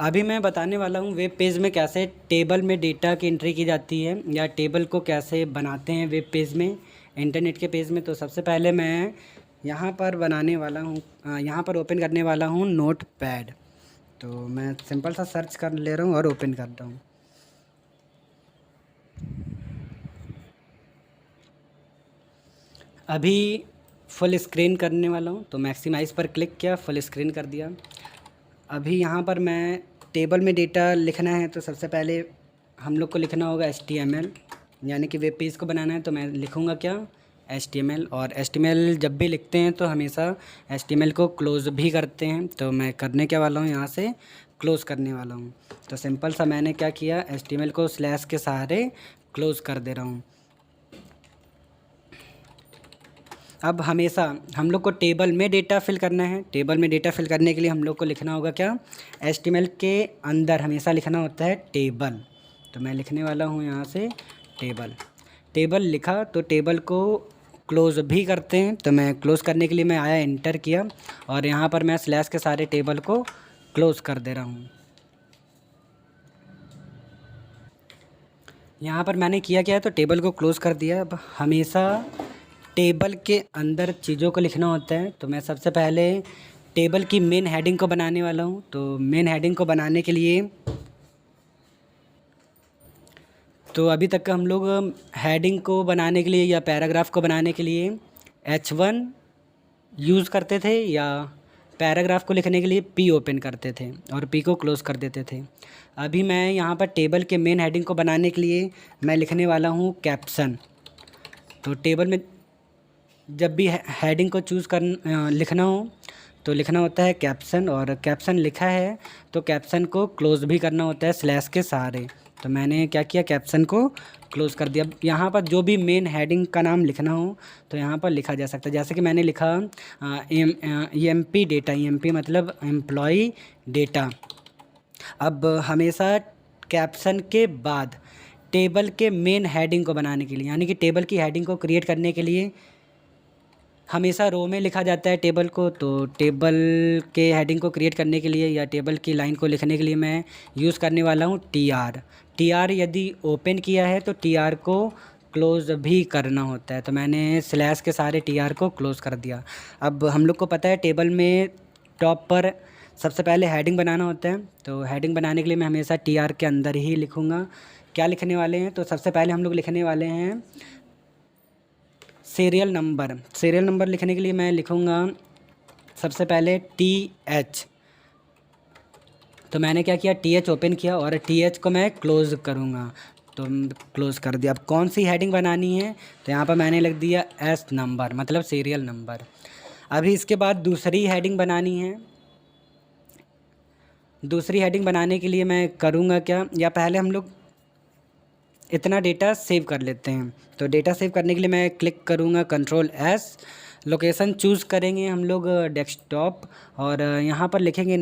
अभी मैं बताने वाला हूँ वेब पेज में कैसे टेबल में डेटा की एंट्री की जाती है या टेबल को कैसे बनाते हैं वेब पेज में, इंटरनेट के पेज में। तो सबसे पहले मैं यहाँ पर बनाने वाला हूँ, यहाँ पर ओपन करने वाला हूँ नोटपैड। तो मैं सिंपल सा सर्च कर ले रहा हूँ और ओपन कर रहा हूँ। अभी फुल स्क्रीन करने वाला हूँ, तो मैक्सिमाइज़ पर क्लिक किया, फुल स्क्रीन कर दिया। अभी यहाँ पर मैं टेबल में डेटा लिखना है, तो सबसे पहले हम लोग को लिखना होगा HTML, यानी कि वेब पेज को बनाना है। तो मैं लिखूँगा क्या, HTML। और HTML जब भी लिखते हैं तो हमेशा HTML को क्लोज़ भी करते हैं। तो मैं करने क्या वाला हूँ, यहाँ से क्लोज़ करने वाला हूँ। तो सिंपल सा मैंने क्या किया, HTML को स्लैश के सहारे क्लोज़ कर दे रहा हूँ। अब हमेशा हम लोग को टेबल में डेटा फिल करना है। टेबल में डेटा फिल करने के लिए हम लोग को लिखना होगा क्या, HTML के अंदर हमेशा लिखना होता है टेबल। तो मैं लिखने वाला हूँ यहाँ से टेबल। टेबल लिखा तो टेबल को क्लोज़ भी करते हैं। तो मैं क्लोज़ करने के लिए मैं आया, एंटर किया और यहाँ पर मैं स्लैश के सारे टेबल को क्लोज़ कर दे रहा हूँ। यहाँ पर मैंने किया क्या है, तो टेबल को क्लोज़ कर दिया। अब हमेशा टेबल के अंदर चीज़ों को लिखना होता है। तो मैं सबसे पहले टेबल की मेन हेडिंग को बनाने वाला हूँ। तो मेन हेडिंग को बनाने के लिए, तो अभी तक का हम लोग हेडिंग को बनाने के लिए या पैराग्राफ को बनाने के लिए H1 यूज़ करते थे, या पैराग्राफ को लिखने के लिए P ओपन करते थे और P को क्लोज़ कर देते थे। अभी मैं यहाँ पर टेबल के मेन हेडिंग को बनाने के लिए मैं लिखने वाला हूँ कैप्शन। तो टेबल में जब भी हेडिंग को चूज़ कर लिखना हो तो लिखना होता है कैप्शन, और कैप्शन लिखा है तो कैप्शन को क्लोज़ भी करना होता है स्लैश के सहारे। तो मैंने क्या किया, कैप्शन को क्लोज़ कर दिया। अब यहाँ पर जो भी मेन हेडिंग का नाम लिखना हो तो यहाँ पर लिखा जा सकता है। जैसे कि मैंने लिखा EMP डेटा, EMP मतलब एम्प्लॉई डेटा। अब हमेशा कैप्शन के बाद टेबल के मेन हेडिंग को बनाने के लिए, यानी कि टेबल की हेडिंग को क्रिएट करने के लिए हमेशा रो में लिखा जाता है टेबल को। तो टेबल के हेडिंग को क्रिएट करने के लिए या टेबल की लाइन को लिखने के लिए मैं यूज़ करने वाला हूँ TR। यदि ओपन किया है तो TR को क्लोज़ भी करना होता है। तो मैंने स्लैश के सारे TR को क्लोज़ कर दिया। अब हम लोग को पता है टेबल में टॉप पर सबसे पहले हेडिंग बनाना होता है। तो हेडिंग बनाने के लिए मैं हमेशा TR के अंदर ही लिखूँगा। क्या लिखने वाले हैं, तो सबसे पहले हम लोग लिखने वाले हैं सीरियल नंबर। सीरियल नंबर लिखने के लिए मैं लिखूँगा सबसे पहले TH। तो मैंने क्या किया, TH ओपन किया और TH को मैं क्लोज़ करूँगा। तो क्लोज़ कर दिया। अब कौन सी हेडिंग बनानी है, तो यहाँ पर मैंने लिख दिया S नंबर, मतलब सीरियल नंबर। अभी इसके बाद दूसरी हेडिंग बनानी है। दूसरी हेडिंग बनाने के लिए मैं करूँगा क्या, या पहले हम लोग इतना डेटा सेव कर लेते हैं। तो डेटा सेव करने के लिए मैं क्लिक करूँगा Ctrl+S। लोकेशन चूज़ करेंगे हम लोग डेस्कटॉप, और यहाँ पर लिखेंगे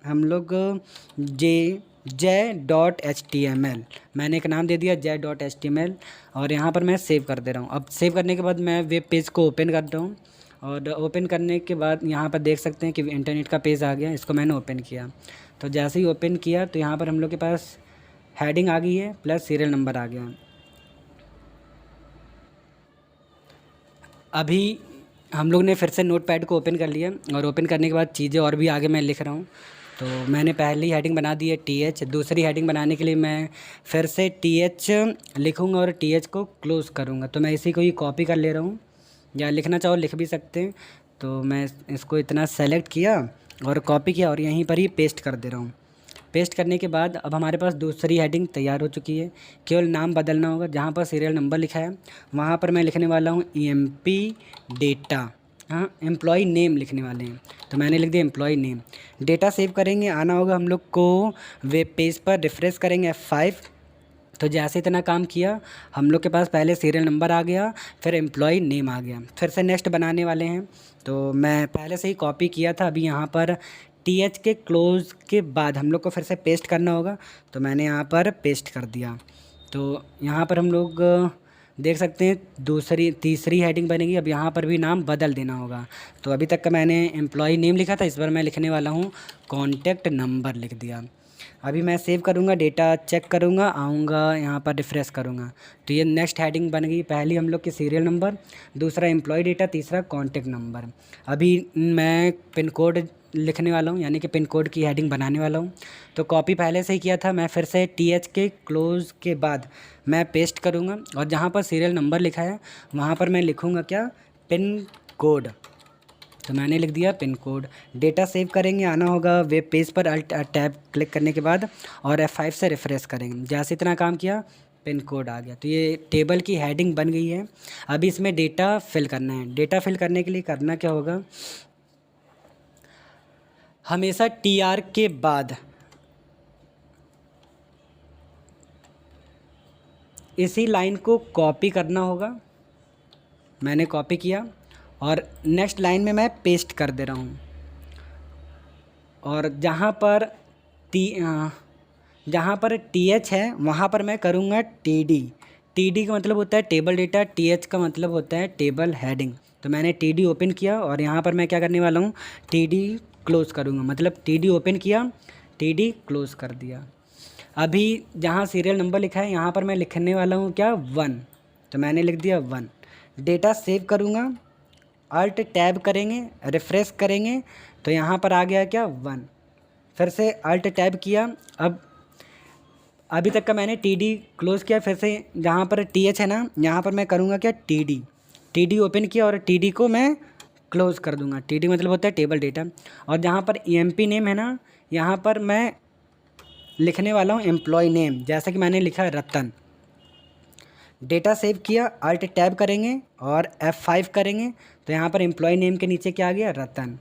हम लोग j.html। मैंने एक नाम दे दिया j.html और यहाँ पर मैं सेव कर दे रहा हूँ। अब सेव करने के बाद मैं वेब पेज को ओपन कर रहा हूँ, और ओपन करने के बाद यहाँ पर देख सकते हैं कि इंटरनेट का पेज आ गया। इसको मैंने ओपन किया। तो जैसे ही ओपन किया तो यहाँ पर हम लोग के पास हेडिंग आ गई है प्लस सीरियल नंबर आ गया। अभी हम लोग ने फिर से नोटपैड को ओपन कर लिया, और ओपन करने के बाद चीज़ें और भी आगे मैं लिख रहा हूँ। तो मैंने पहली हेडिंग बना दी है TH। दूसरी हेडिंग बनाने के लिए मैं फिर से TH लिखूँगा और TH को क्लोज़ करूँगा। तो मैं इसी को ही कॉपी कर ले रहा हूँ, या लिखना चाहो लिख भी सकते हैं। तो मैं इसको इतना सेलेक्ट किया और कॉपी किया और यहीं पर ही पेस्ट कर दे रहा हूँ। पेस्ट करने के बाद अब हमारे पास दूसरी हेडिंग तैयार हो चुकी है। केवल नाम बदलना होगा। जहाँ पर सीरियल नंबर लिखा है वहाँ पर मैं लिखने वाला हूँ EMP डेटा। हाँ, एम्प्लॉई नेम लिखने वाले हैं। तो मैंने लिख दिया एम्प्लॉई नेम। डेटा सेव करेंगे, आना होगा हम लोग को वेब पेज पर, रिफ़्रेश करेंगे F5। तो जैसे इतना काम किया हम लोग के पास पहले सीरियल नंबर आ गया, फिर एम्प्लॉई नेम आ गया। फिर से नेक्स्ट बनाने वाले हैं। तो मैं पहले से ही कॉपी किया था। अभी यहाँ पर TH के क्लोज़ के बाद हम लोग को फिर से पेस्ट करना होगा। तो मैंने यहाँ पर पेस्ट कर दिया। तो यहाँ पर हम लोग देख सकते हैं तीसरी हेडिंग बनेगी। अब यहाँ पर भी नाम बदल देना होगा। तो अभी तक का मैंने एम्प्लॉई नेम लिखा था, इस बार मैं लिखने वाला हूँ कॉन्टैक्ट नंबर लिख दिया। अभी मैं सेव करूँगा, डेटा चेक करूँगा, आऊँगा यहाँ पर रिफ़्रेश करूँगा तो ये नेक्स्ट हेडिंग बन गई। पहली हम लोग की सीरियल नंबर, दूसरा एम्प्लॉय डेटा, तीसरा कॉन्टैक्ट नंबर। अभी मैं पिन कोड लिखने वाला हूँ, यानी कि पिन कोड की हेडिंग बनाने वाला हूँ। तो कॉपी पहले से ही किया था, मैं फिर से TH के क्लोज़ के बाद मैं पेस्ट करूँगा और जहाँ पर सीरियल नंबर लिखा है वहाँ पर मैं लिखूँगा क्या, पिन कोड। तो मैंने लिख दिया पिन कोड। डेटा सेव करेंगे, आना होगा वेब पेज पर, अल्ट टैब क्लिक करने के बाद और F5 से रिफ़्रेश करेंगे। जैसे इतना काम किया पिन कोड आ गया। तो ये टेबल की हेडिंग बन गई है। अभी इसमें डेटा फिल करना है। डेटा फिल करने के लिए करना क्या होगा, हमेशा TR के बाद इसी लाइन को कॉपी करना होगा। मैंने कॉपी किया और नेक्स्ट लाइन में मैं पेस्ट कर दे रहा हूँ। और जहाँ पर TH है वहाँ पर मैं करूँगा TD। TD का मतलब होता है टेबल डेटा, TH का मतलब होता है टेबल हेडिंग। तो मैंने TD ओपन किया और यहाँ पर मैं क्या करने वाला हूँ, TD क्लोज़ करूँगा। मतलब TD ओपन किया, TD क्लोज़ कर दिया। अभी जहाँ सीरियल नंबर लिखा है यहाँ पर मैं लिखने वाला हूँ क्या, 1। तो मैंने लिख दिया 1। डेटा सेव करूँगा, अल्ट टैब करेंगे, रिफ़्रेश करेंगे तो यहाँ पर आ गया क्या, 1। फिर से अल्ट टैब किया। अब अभी तक का मैंने TD क्लोज़ किया, फिर से जहाँ पर TH है ना यहाँ पर मैं करूँगा क्या, TD ओपन किया और TD को मैं क्लोज़ कर दूँगा। TD मतलब होता है टेबल डेटा। और जहाँ पर EMP नेम है ना यहाँ पर मैं लिखने वाला हूँ एम्प्लॉय नेम, जैसा कि मैंने लिखा है रतन। डेटा सेव किया, अल्ट टैब करेंगे और F5 करेंगे तो यहाँ पर एम्प्लॉय नेम के नीचे क्या आ गया, रतन।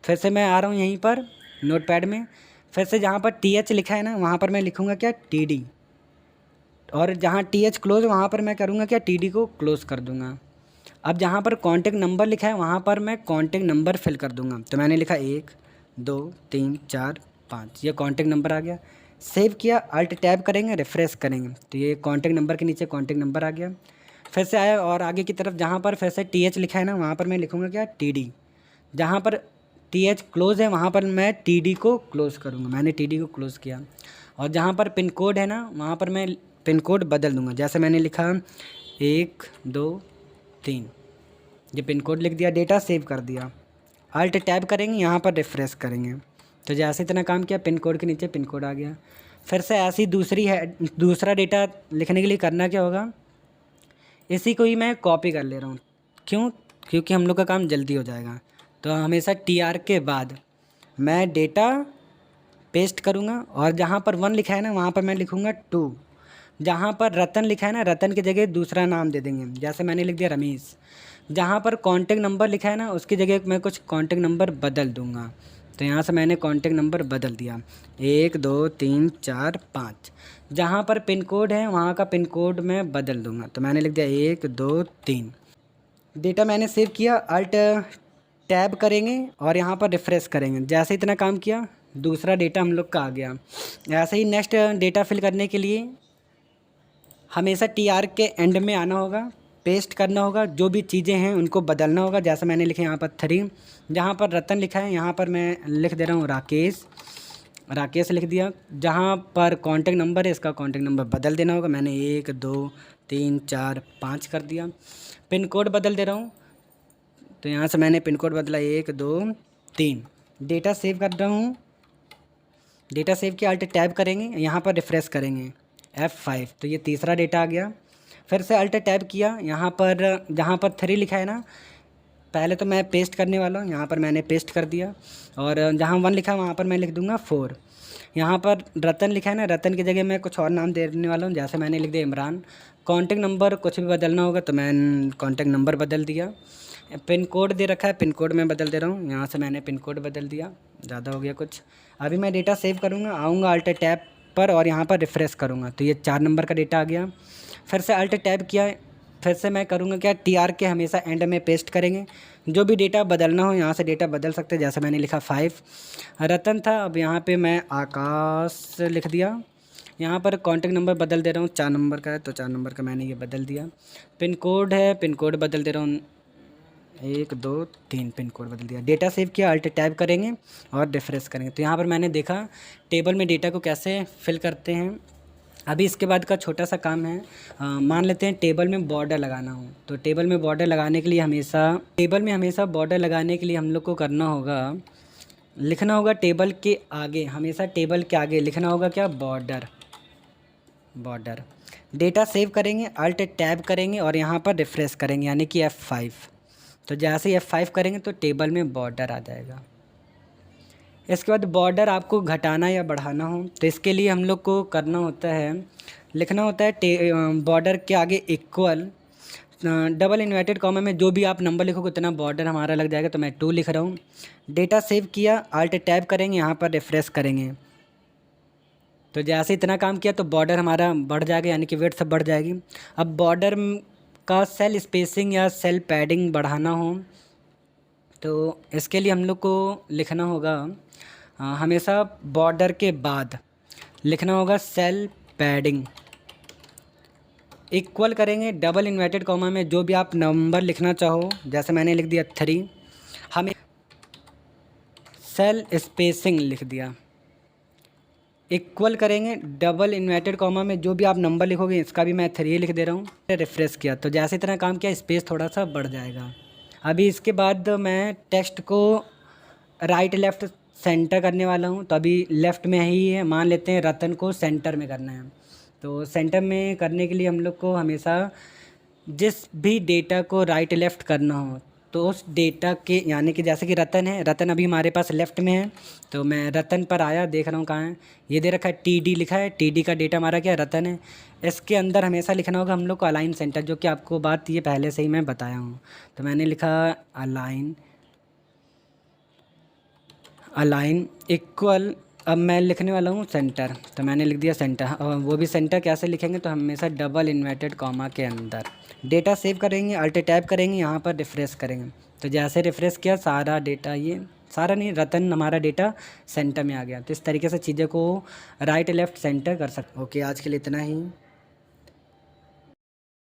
फिर से मैं आ रहा हूँ यहीं पर नोटपैड में, फिर से जहाँ पर TH लिखा है ना वहाँ पर मैं लिखूँगा क्या, TD। और जहाँ TH क्लोज़ वहाँ पर मैं करूँगा क्या, TD को क्लोज़ कर दूँगा। अब जहाँ पर कॉन्टैक्ट नंबर लिखा है वहाँ पर मैं कॉन्टैक्ट नंबर फिल कर दूँगा। तो मैंने लिखा 1 2 3 4 5, ये कॉन्टैक्ट नंबर आ गया। सेव किया, अल्ट टैब करेंगे, रिफ़्रेश करेंगे तो ये कॉन्टैक्ट नंबर के नीचे कॉन्टैक्ट नंबर आ गया। फिर से आया और आगे की तरफ जहाँ पर फिर से TH लिखा है ना वहाँ पर मैं लिखूँगा क्या, TD। जहाँ पर TH क्लोज़ है वहाँ पर मैं TD को क्लोज़ करूँगा। मैंने TD को क्लोज़ किया। और जहाँ पर पिन कोड है ना वहाँ पर मैं पिन कोड बदल दूँगा। जैसे मैंने लिखा 1 2 3, ये पिन कोड लिख दिया, डेटा सेव कर दिया। अल्ट टैब करेंगे, यहाँ पर रिफ़्रेश करेंगे तो जैसे इतना काम किया पिन कोड के नीचे पिन कोड आ गया। फिर से ऐसी दूसरा डेटा लिखने के लिए करना क्या होगा, इसी को ही मैं कॉपी कर ले रहा हूँ। क्यों, क्योंकि हम लोग का काम जल्दी हो जाएगा। तो हमेशा TR के बाद मैं डेटा पेस्ट करूँगा और जहाँ पर 1 लिखा है ना वहाँ पर मैं लिखूँगा 2। जहाँ पर रतन लिखा है ना रतन की जगह दूसरा नाम दे देंगे, जैसे मैंने लिख दिया रमेश। जहाँ पर कॉन्टैक्ट नंबर लिखा है ना उसकी जगह मैं कुछ कॉन्टैक्ट नंबर बदल दूँगा। तो यहाँ से मैंने कॉन्टैक्ट नंबर बदल दिया 1 2 3 4 5। जहाँ पर पिन कोड है वहाँ का पिन कोड मैं बदल दूँगा। तो मैंने लिख दिया 1 2 3। डेटा मैंने सेव किया, अल्ट टैब करेंगे और यहाँ पर रिफ़्रेश करेंगे। जैसे इतना काम किया दूसरा डेटा हम लोग का आ गया। ऐसे ही नेक्स्ट डेटा फिल करने के लिए हमेशा TR के एंड में आना होगा, पेस्ट करना होगा, जो भी चीज़ें हैं उनको बदलना होगा। जैसे मैंने लिखा यहाँ पर 3, जहाँ पर रतन लिखा है यहाँ पर मैं लिख दे रहा हूँ राकेश लिख दिया। जहाँ पर कॉन्टैक्ट नंबर है इसका कॉन्टैक्ट नंबर बदल देना होगा। मैंने 1 2 3 4 5 कर दिया। पिन कोड बदल दे रहा हूँ तो यहाँ से मैंने पिन कोड बदला 1 2 3। डेटा सेव कर रहा हूँ, डेटा सेव किया, अल्ट टैब करेंगे, यहाँ पर रिफ़्रेश करेंगे F5 तो ये तीसरा डेटा आ गया। फिर से अल्ट टैब किया, यहाँ पर जहाँ पर 3 लिखा है ना पहले तो मैं पेस्ट करने वाला हूँ, यहाँ पर मैंने पेस्ट कर दिया। और जहाँ 1 लिखा है वहाँ पर मैं लिख दूँगा 4। यहाँ पर रतन लिखा है ना रतन की जगह मैं कुछ और नाम देने वाला हूँ, जैसे मैंने लिख दिया इमरान। कॉन्टैक्ट नंबर कुछ भी बदलना होगा तो मैं कॉन्टैक्ट नंबर बदल दिया। पिन कोड दे रखा है, पिन कोड मैं बदल दे रहा हूँ, यहाँ से मैंने पिन कोड बदल दिया, ज़्यादा हो गया कुछ। अभी मैं डेटा सेव करूँगा, आऊँगा अल्ट टैब पर और यहाँ पर रिफ़्रेश करूँगा तो ये 4 नंबर का डेटा आ गया। फिर से अल्ट टैब किया, फिर से मैं करूँगा क्या, TR के हमेशा एंड में पेस्ट करेंगे। जो भी डेटा बदलना हो यहाँ से डेटा बदल सकते हैं। जैसे मैंने लिखा 5 रतन था, अब यहाँ पे मैं आकाश लिख दिया। यहाँ पर कॉन्टैक्ट नंबर बदल दे रहा हूँ, 4 नंबर का है तो 4 नंबर का मैंने ये बदल दिया। पिन कोड है, पिन कोड बदल दे रहा हूँ 1 2 3 पिन कोड बदल दिया। डेटा सेव किया, अल्ट टैब करेंगे और रिफ्रेश करेंगे। तो यहाँ पर मैंने देखा टेबल में डेटा को कैसे फिल करते हैं। अभी इसके बाद का छोटा सा काम है, मान लेते हैं टेबल में बॉर्डर लगाना हो। तो टेबल में बॉर्डर लगाने के लिए हमेशा बॉर्डर लगाने के लिए हम लोग को करना होगा, लिखना होगा टेबल के आगे, हमेशा टेबल के आगे लिखना होगा क्या, बॉर्डर। डेटा सेव करेंगे, अल्ट टैब करेंगे और यहाँ पर रिफ्रेश करेंगे यानी कि F5। तो जैसे ही F5 करेंगे तो टेबल में बॉर्डर आ जाएगा। इसके बाद बॉर्डर आपको घटाना या बढ़ाना हो तो इसके लिए हम लोग को करना होता है, लिखना होता है बॉर्डर के आगे इक्वल, डबल इन्वर्टेड कॉमा में जो भी आप नंबर लिखोगे उतना बॉर्डर हमारा लग जाएगा। तो मैं 2 लिख रहा हूँ। डेटा सेव किया, अल्ट टैब करेंगे, यहाँ पर रिफ्रेश करेंगे। तो जैसे इतना काम किया तो बॉर्डर हमारा बढ़ जाएगा यानी कि वेट सब बढ़ जाएगी। अब बॉर्डर का सेल स्पेसिंग या सेल पैडिंग बढ़ाना हो तो इसके लिए हम लोग को लिखना होगा, हमेशा बॉर्डर के बाद लिखना होगा सेल पैडिंग, इक्वल करेंगे डबल इन्वर्टेड कॉमा में जो भी आप नंबर लिखना चाहो, जैसे मैंने लिख दिया 3, हमें सेल स्पेसिंग लिख दिया, इक्वल करेंगे डबल इन्वर्टेड कॉमा में जो भी आप नंबर लिखोगे, इसका भी मैं 3 लिख दे रहा हूँ। रिफ्रेश किया तो जैसे इतना काम किया स्पेस थोड़ा सा बढ़ जाएगा। अभी इसके बाद मैं टेक्स्ट को राइट लेफ़्ट सेंटर करने वाला हूँ। तो अभी लेफ़्ट में ही है, मान लेते हैं रतन को सेंटर में करना है। तो सेंटर में करने के लिए हम लोग को हमेशा जिस भी डेटा को राइट लेफ़्ट करना हो तो उस डेटा के, यानी कि जैसे कि रतन है, रतन अभी हमारे पास लेफ़्ट में है तो मैं रतन पर आया, देख रहा हूँ कहाँ है, ये दे रखा है TD लिखा है, TD का डेटा हमारा क्या रतन है। इसके अंदर हमेशा लिखना होगा हम लोग को अलाइन सेंटर, जो कि आपको बात ये पहले से ही मैं बताया हूँ। तो मैंने लिखा अलाइन इक्वल, अब मैं लिखने वाला हूँ सेंटर। तो मैंने लिख दिया सेंटर, और वो भी सेंटर कैसे लिखेंगे तो हमेशा डबल इन्वर्टेड कॉमा के अंदर। डेटा सेव करेंगे, अल्ट टैब करेंगे, यहाँ पर रिफ्रेश करेंगे। तो जैसे रिफ्रेश किया सारा डेटा, ये सारा नहीं, रतन हमारा डेटा सेंटर में आ गया। तो इस तरीके से चीज़ों को राइट लेफ़्ट सेंटर कर सकते। ओके, आज के लिए इतना ही।